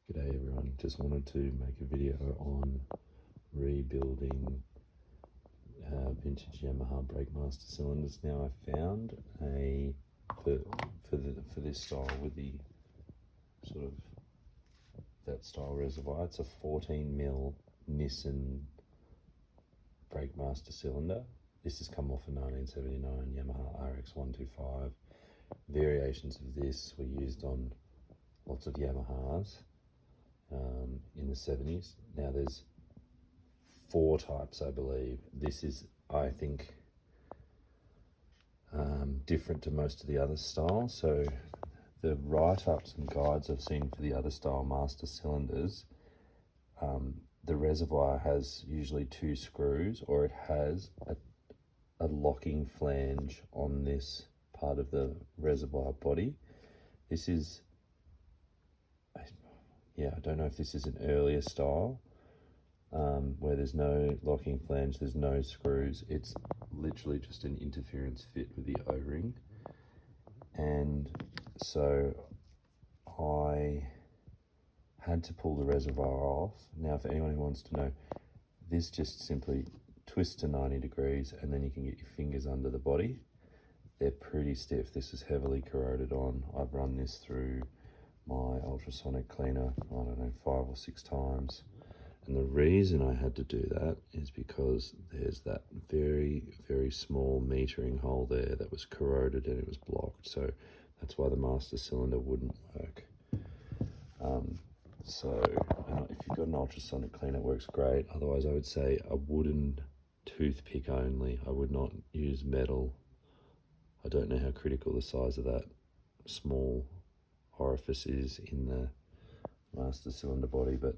G'day everyone, just wanted to make a video on rebuilding vintage Yamaha brake master cylinders. Now I found for this style with the sort of that style reservoir, it's a 14mm Nissin brake master cylinder. This has come off a 1979 Yamaha RX125. Variations of this were used on lots of Yamahas in the 70s. Now there's 4 types, I believe. This is, I think, different to most of the other styles. So the write-ups and guides I've seen for the other style master cylinders, the reservoir has usually 2 screws, or it has a locking flange on this part of the reservoir body. This is, I don't know if this is an earlier style where there's no locking flange, there's no screws. It's literally just an interference fit with the O-ring. And so I had to pull the reservoir off. Now, for anyone who wants to know, this just simply twists to 90 degrees and then you can get your fingers under the body. They're pretty stiff. This is heavily corroded on. I've run this through my ultrasonic cleaner, I don't know, 5 or 6 times. And the reason I had to do that is because there's that very, very small metering hole there that was corroded and it was blocked. So that's why the master cylinder wouldn't work. If you've got an ultrasonic cleaner, it works great. Otherwise, I would say a wooden toothpick only. I would not use metal. I don't know how critical the size of that small orifice is in the master cylinder body, but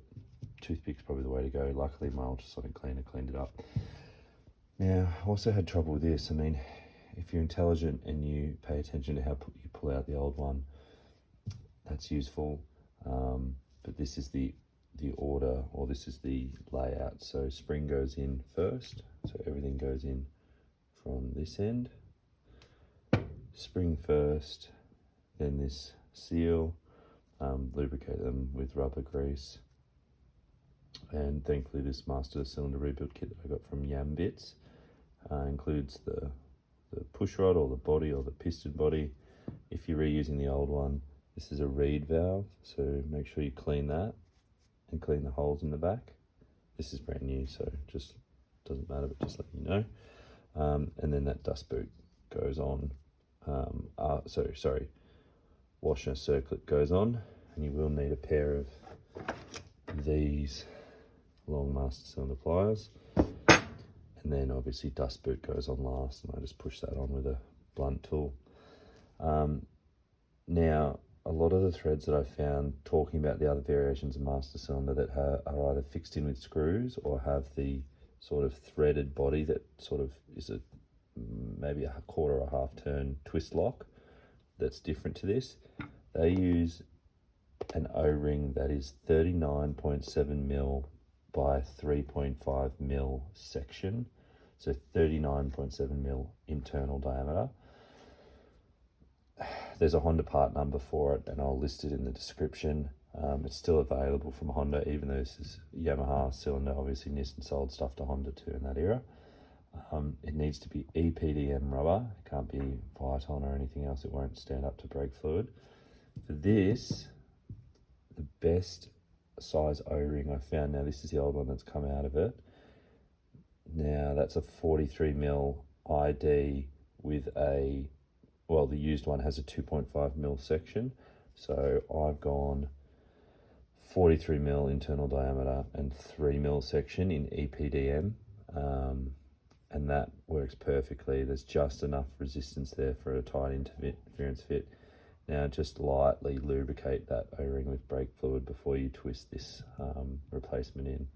toothpick's probably the way to go. Luckily my ultrasonic cleaner cleaned it up. Now I also had trouble with this. I mean, if you're intelligent and you pay attention to how you pull out the old one, that's useful, but this is the order, or this is the layout. So spring goes in first, so everything goes in from this end, spring first, then this seal, lubricate them with rubber grease. And thankfully this master cylinder rebuild kit that I got from Yam Bits includes the push rod, or the body, or the piston body. If you're reusing the old one, this is a reed valve, so make sure you clean that and clean the holes in the back. This is brand new, so just doesn't matter, but just let you know. And then that dust boot goes on, washer circlip goes on, and you will need a pair of these long master cylinder pliers. And then obviously dust boot goes on last, and I just push that on with a blunt tool. Now, a lot of the threads that I found talking about the other variations of master cylinder that are either fixed in with screws or have the sort of threaded body that sort of is maybe a quarter or a half turn twist lock that's different to this. They use an O-ring that is 39.7mm by 3.5mm section, so 39.7mm internal diameter. There's a Honda part number for it, and I'll list it in the description. It's still available from Honda, even though this is Yamaha cylinder. Obviously Nissan sold stuff to Honda too in that era. It needs to be Epdm rubber. It can't be Viton or anything else. It won't stand up to brake fluid. For this, the best size O-ring I found, now this is the old one that's come out of it. Now that's a 43mm ID with the used one has a 2.5mm section. So I've gone 43mm internal diameter and 3mm section in Epdm. And that works perfectly. There's just enough resistance there for a tight interference fit. Now just lightly lubricate that O-ring with brake fluid before you twist this replacement in.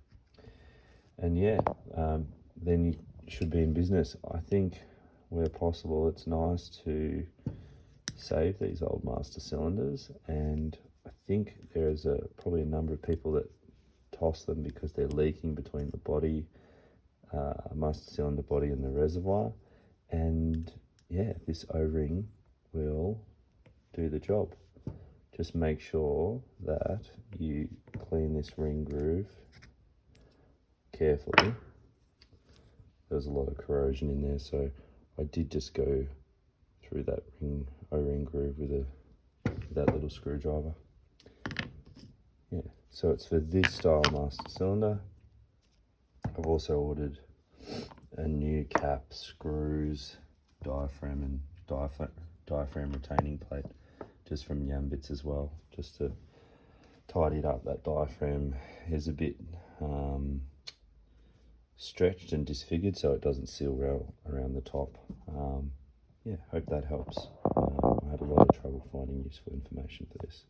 And then you should be in business. I think where possible, it's nice to save these old master cylinders, and I think there's probably a number of people that toss them because they're leaking between the body, master cylinder body, and the reservoir. And yeah, this O-ring will do the job. just make sure that you clean this ring groove carefully. There's a lot of corrosion in there, so I did just go through that O-ring groove with that little screwdriver. Yeah, so it's for this style master cylinder. I've also ordered a new cap, screws, diaphragm and diaphragm retaining plate just from Yambits as well, just to tidy it up. That diaphragm is a bit stretched and disfigured, so it doesn't seal well around the top. Yeah, hope that helps. I had a lot of trouble finding useful information for this.